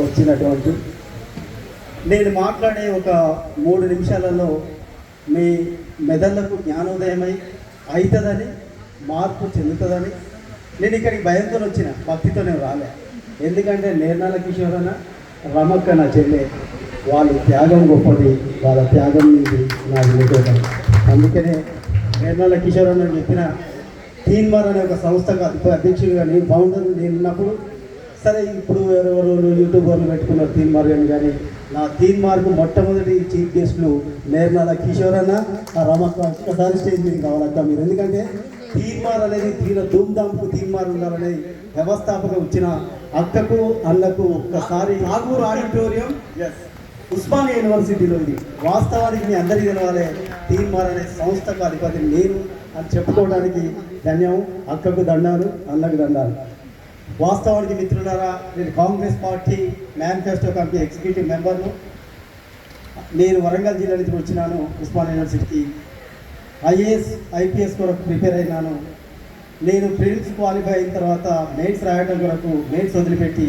వచ్చినటువంటి నేను మాట్లాడే ఒక 3 నిమిషాలలో మీ మెదళ్లకు జ్ఞానోదయమై అవుతుందని, మార్పు చెందుతుందని నేను ఇక్కడికి భయంతో వచ్చిన, భక్తితో నేను రాలే. ఎందుకంటే నేర్నాల కిషోరన్న, రమక్క నా చెల్లె, వాళ్ళ త్యాగం గొప్పది, వాళ్ళ త్యాగం నుంచి నాకు నిజం. అందుకనే నేర్నాల కిషోరన్న చెప్పిన తీన్మార్ అనే ఒక సంస్థకు అధ్యక్షుడిగా నేను ఫౌండర్ నేను ఉన్నప్పుడు, సరే ఇప్పుడు ఎవరెవరు యూట్యూబర్లు పెట్టుకున్నారు తీన్మార్ కానీ నా తీన్మార్కు మొట్టమొదటి చీఫ్ గెస్ట్లు నేర్నాల కిషోరన్న, రమక్క. ఒక్కసారి స్టేజ్ మీద కావాలక్క మీరు, ఎందుకంటే తీన్మార్ అనేది ధూమ్ధామ్కు తీన్మార్ ఉండాలనే వ్యవస్థాపక వచ్చిన అక్కకు అన్నకు ఒక్కసారి నాగూర్ ఆడిటోరియం ఉస్మానియా యూనివర్సిటీలో ఇది వాస్తవానికి మీ అందరికీ తెలవాలి. తీన్మార్ అనే సంస్థకు అధిపతి నేను అని చెప్పుకోవడానికి ధన్యం. అక్కకు దండాలు, అన్నకు దండాలు. వాస్తవానికి మిత్రులారా, నేను Congress party manifesto committee executive మెంబర్ను. నేను వరంగల్ జిల్లా నుంచి వచ్చినాను ఉస్మానియా యూనివర్సిటీకి. ఐఏఎస్ ఐపీఎస్ కొరకు ప్రిపేర్ అయినాను. నేను ప్రిలిమ్స్ క్వాలిఫై అయిన తర్వాత మెయిన్స్ రాయడం కొరకు మెయిన్స్ వదిలిపెట్టి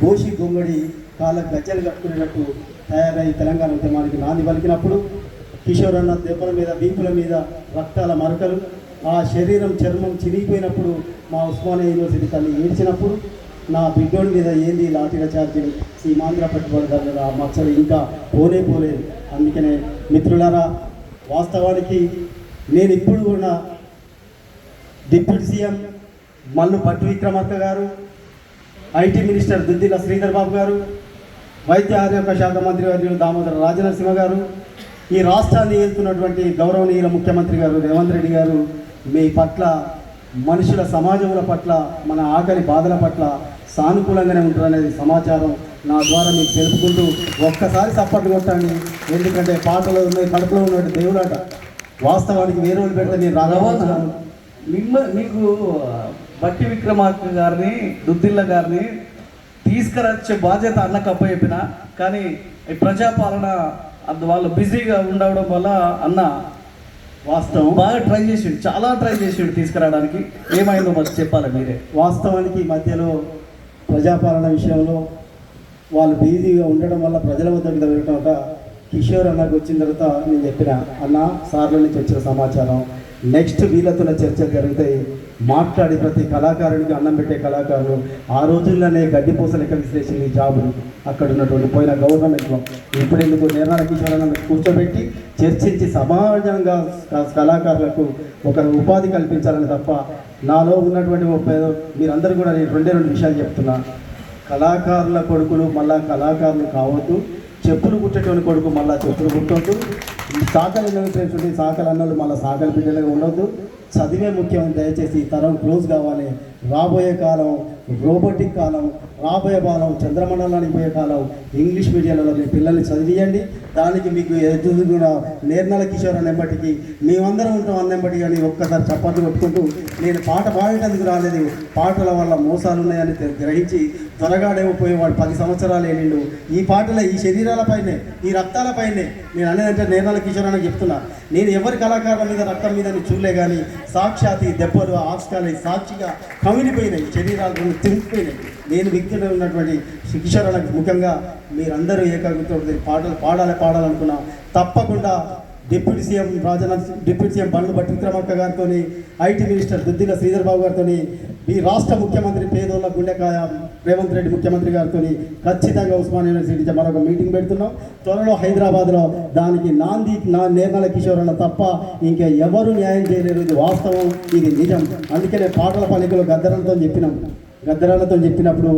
గోషి గొంగడి కాళ్ళకు గజ్జలు కట్టుకునేటట్టు తయారై తెలంగాణ ఉద్యమానికి నాంది పలికినప్పుడు కిషోర్ అన్న దెబ్బల మీద, వీపుల మీద రక్తాల మరకలు, ఆ శరీరం చర్మం చినిగిపోయినప్పుడు మా ఉస్మానియా యూనివర్సిటీ తల్లి ఏడ్చినప్పుడు నా బిడ్డోడి మీద ఏంది లాఠీల ఛార్జీలు, సీమాంధ్ర పెట్టుబడిదారులు ఆ మచ్చలు ఇంకా పోలేదు. అందుకనే మిత్రులారా, వాస్తవానికి నేను ఇప్పుడు కూడా డిప్యూటీ సీఎం మల్లు భట్టి విక్రమార్క గారు, ఐటీ మినిస్టర్ దుద్దిల శ్రీధర్ బాబు గారు, వైద్య ఆరోగ్య శాఖ మంత్రి వర్యులు దామోదర రాజనరసింహ గారు, ఈ రాష్ట్రాన్ని ఏలుతున్నటువంటి గౌరవనీయుల ముఖ్యమంత్రి గారు రేవంత్ రెడ్డి గారు మీ పట్ల, మనుషుల సమాజముల పట్ల, మన ఆకలి బాధల పట్ల సానుకూలంగానే ఉంటారనేది సమాచారం నా ద్వారా మీకు తెలుపుకుంటూ ఒక్కసారి సప్పట్లు కొట్టండి. ఎందుకంటే పాటలో ఉన్నాయి, కడుపులో ఉన్నట్టు దేవుడాట. వాస్తవానికి వేరే వాళ్ళు పెడితే నేను రాఘవన్నాను. మీకు భట్టి విక్రమార్క గారిని, దుద్దిల్ల గారిని తీసుకురచ్చే బాధ్యత అన్నకు అప్పచెప్పిన, కానీ ప్రజాపాలన వాళ్ళు బిజీగా ఉండడం వల్ల అన్న వాస్తవం బాగా ట్రై చేసిండు, చాలా ట్రై చేసిండు తీసుకురావడానికి. ఏమైందో మాకు చెప్పాలి మీరే. వాస్తవానికి మధ్యలో ప్రజాపాలన విషయంలో వాళ్ళు బిజీగా ఉండడం వల్ల ప్రజల వద్దకు వెళ్ళటం. కిషోర్ అన్నకు వచ్చిన తర్వాత నేను చెప్పిన, అన్న సార్ల నుంచి వచ్చిన సమాచారం నెక్స్ట్ వీళ్ళతోనే చర్చలు జరుగుతాయి, మాట్లాడి ప్రతి కళాకారునికి అన్నం పెట్టే కళాకారులు ఆ రోజుల్లోనే గడ్డిపూస లెక్క విశ్లేషణ జాబులు అక్కడ ఉన్నటువంటి పోయిన గవర్నమెంట్లో ఇప్పుడు ఎందుకు నేర్నాల కిషోర్ అన్న కూర్చోబెట్టి చర్చించి సమాజంగా కళాకారులకు ఒక ఉపాధి కల్పించాలని తప్ప నాలో ఉన్నటువంటి మీరందరూ కూడా నేను 2 విషయాలు చెప్తున్నా. కళాకారుల కొడుకులు మళ్ళా కళాకారులు కావద్దు, చెప్పులు కుట్టేటువంటి కొడుకు మళ్ళీ చెప్పులు కుట్టవద్దు, సాకలు ఎన్నోటువంటి సాకలు అన్నలు మళ్ళీ సాకలు బిడ్డలుగా ఉండొద్దు. చదివే ముఖ్యం. దయచేసి ఈ తరం క్లోజ్ కావాలి. రాబోయే కాలం రోబోటిక్ కాలం, రాబోయే కాలం చంద్రమండలానికి పోయే కాలం. ఇంగ్లీష్ మీడియంలో మీ పిల్లల్ని చదివియండి. దానికి మీకు ఎదురు కూడా నేర్నాల కిషోర్ అనేప్పటికీ మేమందరం ఉంటాం అన్నప్పటి కానీ ఒక్కసారి చప్పట్లు కొట్టుకుంటూ నేను పాట పాడేటందుకు రాలేదు, పాటల వల్ల మోసాలు ఉన్నాయని గ్రహించి త్వరగాడేమో పోయేవాడు 10 సంవత్సరాలు ఏనిండు. ఈ పాటలే, ఈ శరీరాలపైనే, ఈ రక్తాలపైనే నేను అనేదంటే నేర్నాల కిషోర్ అని చెప్తున్నా. నేను ఎవరి కళాకారుల మీద రక్తం మీద చూడలే కానీ సాక్షాత్ ఈ దెబ్బలు ఆక్స్కాలు సాక్షిగా కమిలిపోయినాయి, శరీరాలు తిరిగిపోయినాయి. నేను వ్యక్తిలో ఉన్నటువంటి కిషోరాలకు ముఖ్యంగా మీరందరూ ఏకాగ్రతతో పాటలు పాడాలనుకున్నా తప్పకుండా డిప్యూటీ సీఎం బండ్లు భట్టి విక్రమార్క గారితో, ఐటీ మినిస్టర్ దుద్దిల శ్రీధర్ బాబు గారితో, ఈ రాష్ట్ర ముఖ్యమంత్రి పేదోళ్ళ గుండెకాయ రేవంత్ రెడ్డి ముఖ్యమంత్రి గారితో ఖచ్చితంగా ఉస్మానియా యూనివర్సిటీ మరొక మీటింగ్ పెడుతున్నాం త్వరలో హైదరాబాద్లో. దానికి నేర్నాల కిషోర్ అన్న తప్ప ఇంకా ఎవరు న్యాయం చేయలేరు. ఇది వాస్తవం, ఇది నిజం. అందుకనే పాటల పలికలో గద్దరాలతో చెప్పినప్పుడు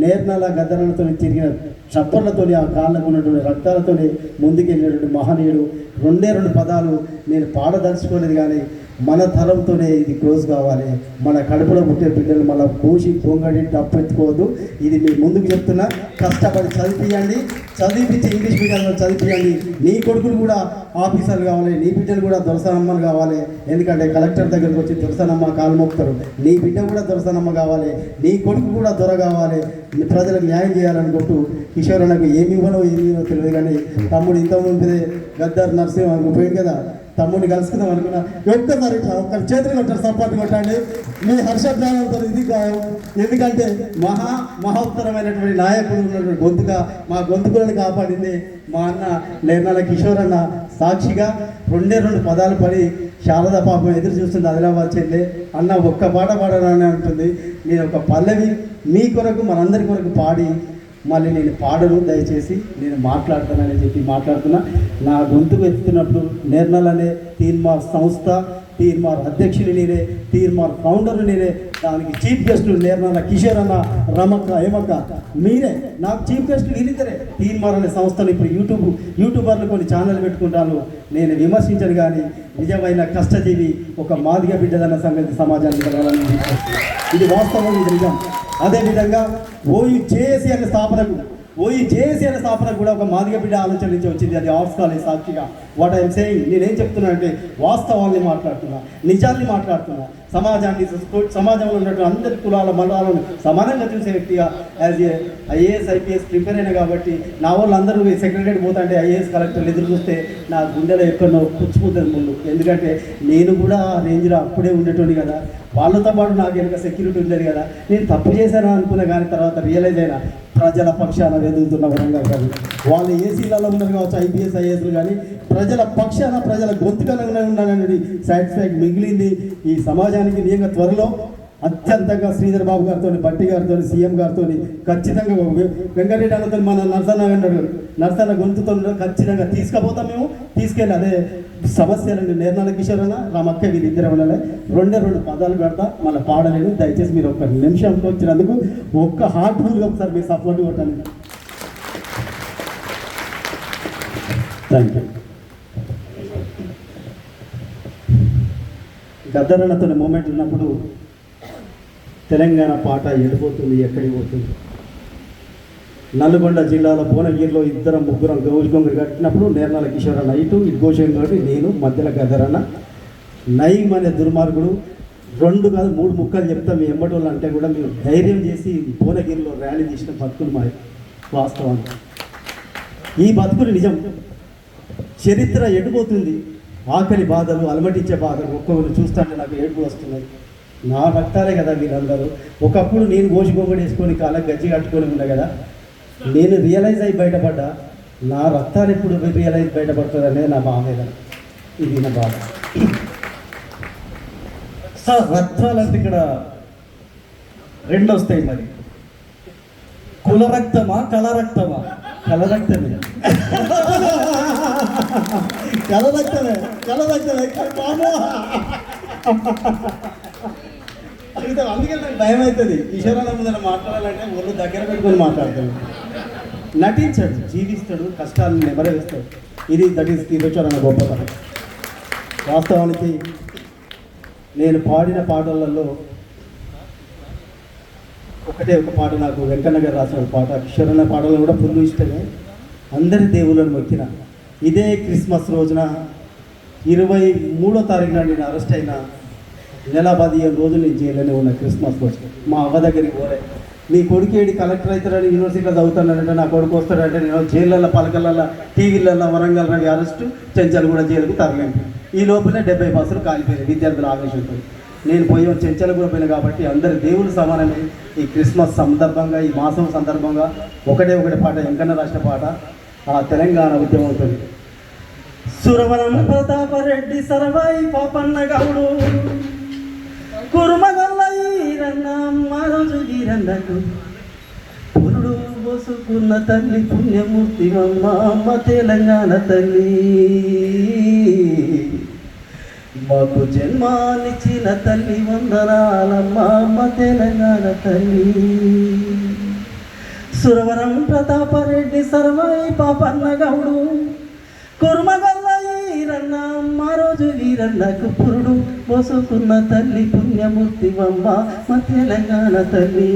నేర్నాల గద్దరాలతో తిరిగిన చప్పర్లతో ఆ కాళ్ళకు ఉన్నటువంటి రక్తాలతో ముందుకెళ్ళినటువంటి మహనీయుడు. 2 పదాలు నేను పాడదలుచుకోలేదు కానీ మన తరంతోనే ఇది క్లోజ్ కావాలి. మన కడుపులో పుట్టే బిడ్డలు మళ్ళీ పూసి పొంగడి తప్పెత్తుకోవద్దు. ఇది మీ ముందుకు చెప్తున్నా. కష్టపడి చదివించి ఇంగ్లీష్ మీడియంలో చదివించండి. నీ కొడుకులు కూడా ఆఫీసర్లు కావాలి, నీ బిడ్డలు కూడా దొరసనమ్మలు కావాలి. ఎందుకంటే కలెక్టర్ దగ్గరకు వచ్చి దొరసనమ్మ కాలు మోపుతారు. నీ బిడ్డ కూడా దొరసనమ్మ కావాలి, నీ కొడుకు కూడా దొర కావాలి. ప్రజలకు న్యాయం చేయాలనుకుంటూ కిషోర్ అన్నకు ఏమి ఇవ్వనో తెలియదు కానీ తమ్ముడు ఇంతకుముందే గద్దర్ నరసింహ పోయింది కదా, తమ్ముడిని కలుసుకుందాం అనుకున్నా. ఒక్కసారి ఒక్క చేతులు కొట్టారు, సపోర్ట్ కొట్టండి మీ హర్షధ్వానంతో. ఇది ఎందుకంటే మహోత్తరమైనటువంటి నాయకుడు ఉన్నటువంటి గొంతుగా మా గొంతుకులను కాపాడింది మా అన్న నేర్నాల కిషోర్ అన్న. సాక్షిగా రెండు పదాలు పడి శారద పాపం ఎదురు చూస్తుంది ఆదిలాబాద్ చెల్లి. అన్న ఒక్క పాట పాడాలని అంటుంది. నేను ఒక పల్లవి మీ కొరకు మనందరి కొరకు పాడి మళ్ళీ నేను పాడను, దయచేసి నేను మాట్లాడతానని చెప్పి మాట్లాడుతున్నా. నా గొంతుకు ఎత్తుతున్నప్పుడు నిర్ణల్ అనే తీర్మార్ సంస్థ, తీర్మార్ అధ్యక్షులు నేనే, తీర్మార్ ఫౌండర్ నేనే, దానికి చీఫ్ గెస్టులు నిర్ణల కిషోర్ అన్న, రమక్క, ఏమక్క మీరే. నాకు చీఫ్ గెస్టులు వీళ్ళిద్దరే. తీర్మార్ అనే సంస్థను ఇప్పుడు యూట్యూబర్లు కొన్ని ఛానల్ పెట్టుకుంటాను. నేను విమర్శించను, కానీ నిజమైన కష్టజీవి ఒక మాదిగ బిడ్డదన్న సంగతి సమాజానికి తెలవాలని ఇది వాస్తవం, ఇది నిజం. అదేవిధంగా జేఏసీ అనే స్థాపనకు కూడా ఒక మాదిగ బిడ్డ ఆలోచన నుంచి వచ్చింది. అది ఆర్ట్స్ కాలేజ్. సాక్షిగా వాట్ ఐఎమ్ సేయింగ్, నేనేం చెప్తున్నా అంటే వాస్తవాన్ని మాట్లాడుతున్నా, నిజాన్ని మాట్లాడుతున్నా. సమాజంలో ఉన్నటువంటి అందరి కులాల మండలాలను సమానంగా చూసే వ్యక్తిగా as a IAS IPS prepare అయినా కాబట్టి నా వాళ్ళు అందరూ సెక్రటరీ పోతుంటే ఐఏఎస్ కలెక్టర్లు ఎదురు చూస్తే నా గుండెలో ఎక్కడో పుచ్చిపోతుంది ముందు. ఎందుకంటే నేను కూడా ఆ రేంజ్లో అప్పుడే ఉండేటోని కదా. వాళ్ళతో పాటు నాకు వెనుక సెక్యూరిటీ ఉండేది కదా. నేను తప్పు చేశాను అనుకున్నా, కానీ తర్వాత రియలైజ్ అయినా ప్రజల పక్షాన ఎదుగుతున్న వరంగా కాదు. వాళ్ళు ఏసీలలో ఉన్నారు కావచ్చు ఐపీఎస్ ఐఏఎస్లు, కానీ ప్రజల పక్షాన ప్రజల గొంతుకలంగా ఉండాలనేది సాటిస్ఫాక్ట్ మిగిలింది ఈ సమాజానికి. నిజంగా త్వరలో అత్యంతంగా శ్రీధర్ బాబు గారితో, బట్టి గారితో, సీఎం గారితో ఖచ్చితంగా వెంకటరెడ్డి అన్నతో మన నర్సన్న గొంతుతో ఖచ్చితంగా తీసుకుపోతాం. మేము తీసుకెళ్ళి అదే సమస్యలను నిర్ణయాల కిషోర్ అన్న, రామక్క వీళ్ళిద్దరే ఉండాలి. రెండు పదాలు పెడతా, మళ్ళీ పాడలేను. దయచేసి మీరు ఒక్క నిమిషంతో వచ్చినందుకు ఒక్క హార్ట్ఫుల్గా ఒకసారి మీరు సపోర్ట్ కొట్టండి. Thank you. గద్దరన్నతో మూమెంట్ ఉన్నప్పుడు తెలంగాణ పాట ఎడిపోతుంది, ఎక్కడికి పోతుంది. నల్గొండ జిల్లాలో భువనగిరిలో ముగ్గురం గౌజుగొంగరు కట్టినప్పుడు నిర్ణయాల కిషోర్ అన్న ఇటు గోషంగా నేను మధ్యలో గద్దరన్న. నయీం అనే దుర్మార్గుడు 2 కాదు 3 ముక్కలు చెప్తాం మీ ఎంబటోళ్ళు అంటే కూడా మీరు ధైర్యం చేసి భువనగిరిలో ర్యాలీ చేసిన బతుకులు మా వాస్తవానికి. ఈ బతుకులు నిజం. చరిత్ర ఎడిపోతుంది. ఆకలి బాధలు, అలమటించే బాధలు ఒక్కొక్కరు చూస్తుంటే నాకు ఏడుపు వస్తున్నది. నా రక్తాలే కదా వీళ్ళందరూ. ఒకప్పుడు నేను గోషిగొంగడి వేసుకొని కాళ్ళకి గజ్జి కట్టుకొని ఉన్నా కదా. నేను రియలైజ్ అయ్యి బయటపడ్డా. నా రక్తాలు ఎప్పుడు రియలైజ్ బయటపడుతుందనే నా బాధేదన. ఇది నా బాధ. సార్ రక్తాలంటే ఇక్కడ 2 వస్తాయి. మరి కుల రక్తమా, కళ రక్తమా? కళ రక్తమే. అందుకే నాకు భయం అవుతుంది. కిషోరాల ముందర మాట్లాడాలంటే ఒళ్ళు దగ్గర పెట్టుకొని మాట్లాడతాడు. నటించాడు, జీవిస్తాడు, కష్టాలను నెమరేస్తాడు. దట్ ఈస్ కిషోర్ అన్న గొప్పతనం. వాస్తవానికి నేను పాడిన పాటలలో ఒక పాట నాకు వెంకన్న గారు రాసిన పాట. కిషోర్ అన్న పాటలు కూడా ఫుల్ ఇష్టమే. అందరి దేవుళ్ళను మొక్కిన. ఇదే క్రిస్మస్ రోజున 23వ తారీఖున నేను అరెస్ట్ అయిన. నెల 15 రోజులు నేను జైల్లోనే ఉన్న. క్రిస్మస్ రోజు మా అవ్వ దగ్గరికి పోలే. నీ కొడుకు ఏడి కలెక్టర్ అవుతాడని యూనివర్సిటీలో చదువుతానంటే, నా కొడుకు వస్తాడంటే నేను జైళ్ళల్లో, పలకలలో, టీవీలలో వరంగల్ రవి అరెస్టు, చెంచల్గూడ జైలుకు తరలింపు. ఈ లోపలే 70 బస్సులు కాలిపోయాయి విద్యార్థుల ఆవేశంతో. నేను పోయి చెంచల్గూడ పోయినా కాబట్టి అందరి దేవుళ్ళు సమానమే. ఈ క్రిస్మస్ సందర్భంగా, ఈ మాసం సందర్భంగా ఒకటే పాట వెంకన్న రాసిన పాట ఆ తెలంగాణ ఉద్యమం ఉంటుంది. సురవరం ప్రతాపరెడ్డి సర్వాయి పాపన్న గౌడు కురుమగల్ల ఈరన్న రోజు ఈరన్నకు పురుడు పోసుకున్న తల్లి పుణ్యమూర్తి అమ్మ తెలంగాణ తల్లి. మాకు జన్మానిచ్చిన తల్లి వందనాలమ్మ తెలంగాణ తల్లి. సురవరం ప్రతాపరెడ్డి సర్వాయి పాపన్న గౌడు కురుమగల్ల ఈరన్న రోజు వీరన్నకు పురుడు పోసుకున్న తల్లి పుణ్యమూర్తి అమ్మ తెలంగాణ తల్లి.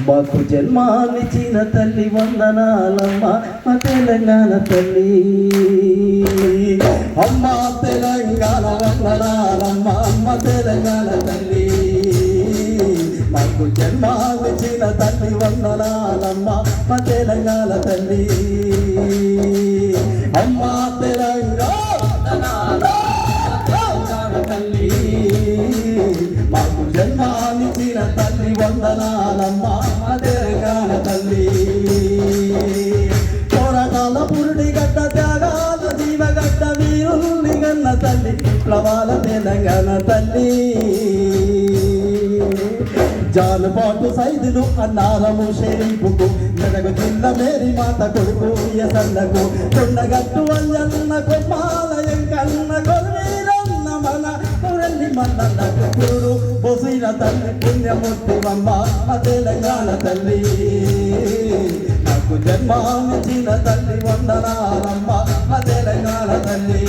మాకు జన్మానిచ్చిన తల్లి వందనాలమ్మ తెలంగాణ తల్లి. అమ్మ తెలంగాణ వందనాలమ్మ తెలంగాణ తల్లి. మాకు జన్మానిచ్చిన తల్లి వందనాలమ్మ తెలంగాణ తల్లి. అమ్మా తెలంగాణ తల్లి మాకు జన్మానిచ్చిన తల్లి వందనాలమ్మా తెలంగాణ తల్లి పోరాటాల పురుడి గడ్డ త్యాగాల జీవగడ్డ వీరుల్ని గన్న తల్లి విప్లవాల తెలంగాణ తల్లి జానపాటు సైదులు అన్నారము షరీఫుకు మెదగు జిల్ల మేరీ మాత కొడుకు ఎసన్నకు కొండగట్టు అంజన్న కొమ్మాలయం కన్న కొరవీరన్న మన కొరల్లి మన్నకు పురుడు బొసిన తల్లి పుణ్యమూర్తి అమ్మ తెలంగాణ తల్లి నాకు జన్మానిచ్చిన తల్లి వందనాలమ్మ తెలంగాణ తల్లి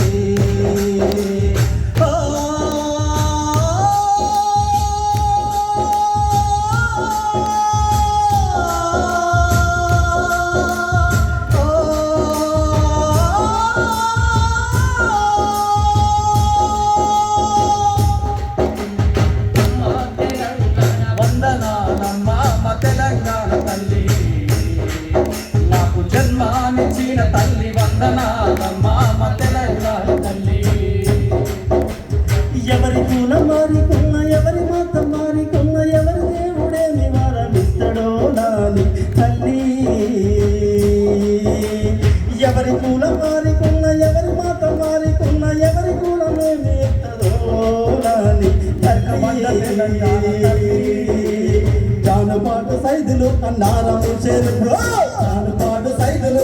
తెలంగాణ తల్లి నాకు జన్మానిచ్చిన తల్లి వందనాలమ్మ తెలంగాణ తల్లి ఎవరి కుల మారికున్న ఎవరి మాత మారికున్న ఎవరి దేవుడేమి వరమిస్తాడో నాని తల్లి ఎవరి కుల మారికున్న ఎవరి మాత మారికున్న ఎవరి కులమేమి ఎత్తదో నాని జానపాటు సైదులు అన్నారము షరీఫు జానపాటు సైదులు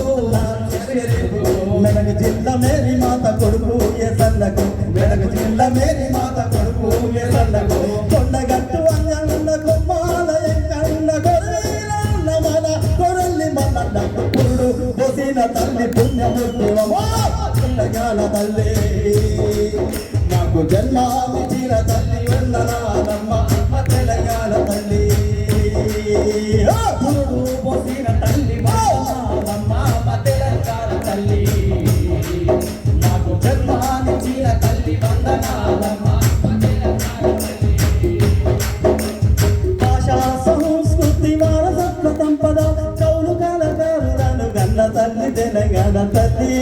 మెదక్ జిల్లా మేరీ మాత కొడుకు ఎసన్నకు మెదక్ జిల్లా మేరీ మాత కొడుకు ఎసన్నకు కొండగట్టు అంజన్న కొమ్మాలయం కన్న కొరవీరన్న మన కొరల్లి మన్నకు పురుడు బొసిన తల్లి పుణ్యమూర్తి తెలంగాణ తల్లి నాకు జన్మానిచ్చిన తల్లి వందనాలమ్మ తెలంగాణ తల్లి పురుడు పోసిన తల్లి వందనాలమ్మ తెలంగాణ తల్లి నాకు జన్మానిచ్చిన తల్లి వందనాలమ్మ తెలంగాణ తల్లి భాషా సంస్కృతి వారసత్వ సంపద కౌలు కళాకారులను గన్న తల్లి తెలంగాణ తల్లి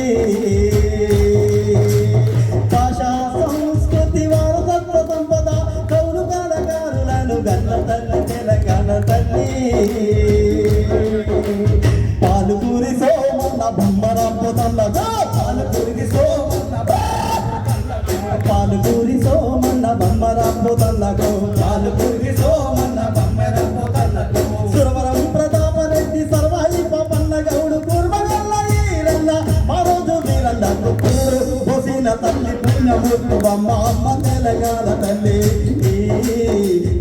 భాషా సంస్కృతి వారసత్వ సంపద కౌలు కళాకారులను గన్న తల్లి తెలంగాణ తల్లి పాలుకూరి సోమన్న బొమ్మరాంపు తల్లగా పాలుకూరి సోమన్న పాలుకూరి సోమన్న బొమ్మరాంపు తల్లగో పాలుకూరి సోమన్న బొమ్మరాంపు తల్లగో సురవరం ప్రతాపరెడ్డి సర్వాయి పన్న గౌడు కుర్మగల్ల ఈరన్న మరోజు వీరన్నకు పూరు బొసిన తల్లి పుణ్యమూర్తి అమ్మ తెలంగాణ తల్లి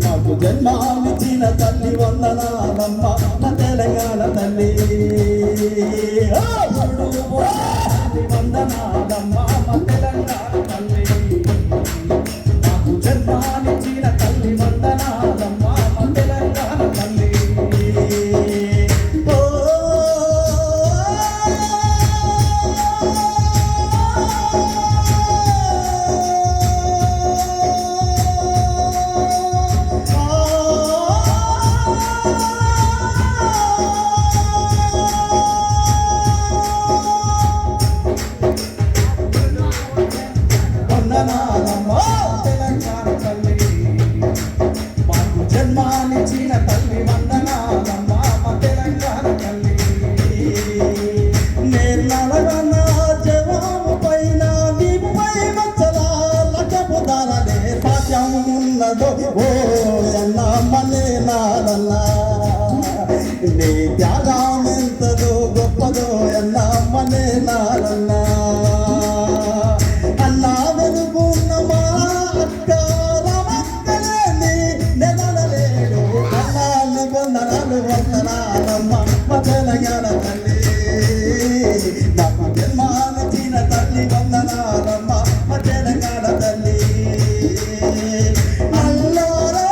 నాకు జన్మానిచ్చిన తల్లి వందనాలమ్మ తెలంగాణ తల్లి వందనాలమ్మ తెలంగాణ తల్లి నాకు జన్మానిచ్చిన తల్లి వందనాలమ్మ తెలంగాణ తల్లి వందనాలమ్మ తెలంగాణ తల్లి మాకు జన్మానిచ్చిన తల్లి వందనాలమ్మ తెలంగాణ తల్లి నేర్నలగన్న జవాము పైన నీపై మచ్చల లక్షపుదాలనే సాధ్యం ఉన్నదో ఓ ఎన్నమ్మనే నాలన్నా నీ త్యాగం ఎంతదో గొప్పదో ఎన్నమ్మనే నాలన్నా అన్నా వెలుగున్న మా అక్క రమక్కలేని నెలలేడు అన్నాన్ని వందనాలు వందనాలమ్మ తెలంగాణ తల్లి నాకు జన్మానిచ్చిన తల్లి వందనాలమ్మ తెలంగాణ తల్లి అల్లారా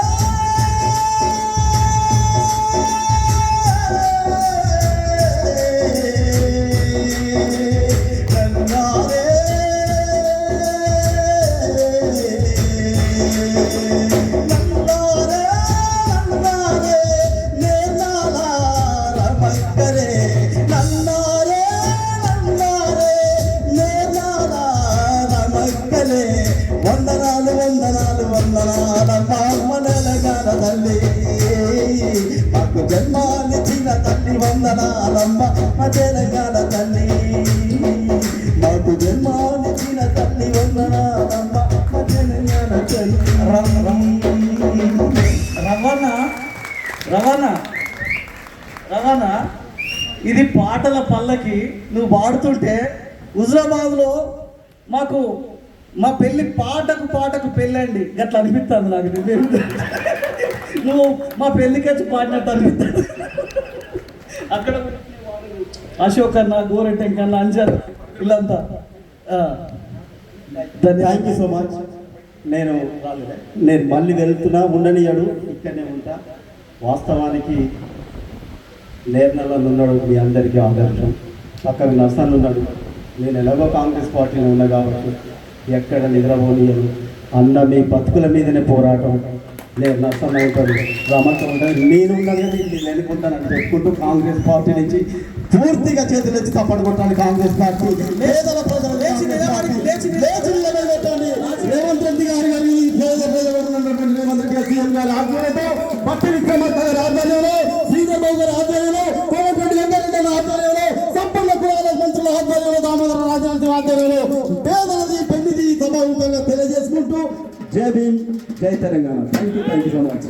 వందనాలమ్మ మా తెలంగాణ తల్లి, మాకు జన్మానిచ్చిన తల్లి వందనాలమ్మ మా తెలంగాణ తల్లి. రవాణా రవాణా రవాణా ఇది పాటల పల్లకి నువ్వు పాడుతుంటే హుజరాబాద్లో మాకు మా పెళ్ళి పాటకు పెళ్ళండి గట్లా అనిపిస్తుంది నాకు. నువ్వు మా పెళ్ళికి వచ్చి పాడినట్టు అనిపిస్తుంది. అక్కడ అశోక్ అన్న, గోరెంటెంక్ అన్న, అంజర్ వీళ్ళంతా. Thank you so much. నేను మళ్ళీ వెళ్తున్నా, ఉండనియాడు, ఇక్కడనే ఉంటా. వాస్తవానికి నేర్నల్లో ఉన్నాడు మీ అందరికీ ఆదర్శం. పక్కన నర్సన్ ఉన్నాడు. నేను ఎలాగో కాంగ్రెస్ పార్టీలో ఉన్నా కాబట్టి ఎక్కడ నిద్రపోనీయను అన్న మీ బతుకుల మీదనే పోరాటం. నేను నర్సన్ ఉంటాడు, రమతో ఉంటాను, నేను ఉన్నదే నేను వెళ్ళుకుంటానని చెప్పుకుంటూ కాంగ్రెస్ పార్టీ నుంచి పూర్తిగా చేతులు వచ్చి తప్పడు కొట్టాలి. కాంగ్రెస్ పార్టీ పేదల ప్రజలు లేచి నిలబెట్టాలి. రేవంత్ రెడ్డి గారి రేవంత్ రెడ్డి సీఎం గారి ఆధ్వర్యంలో, బట్టి విక్రమార్క గారి ఆధ్వర్యంలో, శ్రీధర్బాబు గారి ఆధ్వర్యంలో, కోమటిరెడ్డి వెంకటరెడ్డి గారి ఆధ్వర్యంలో, సంపన్న కులాల మంత్రుల ఆధ్వర్యంలో, దామోదర రాజవంశం ఆధ్వర్యంలో పేదలది పెళ్లిది సభాముఖంగా తెలియజేసుకుంటూ జై భీమ్, జై Telangana. Thank you so much.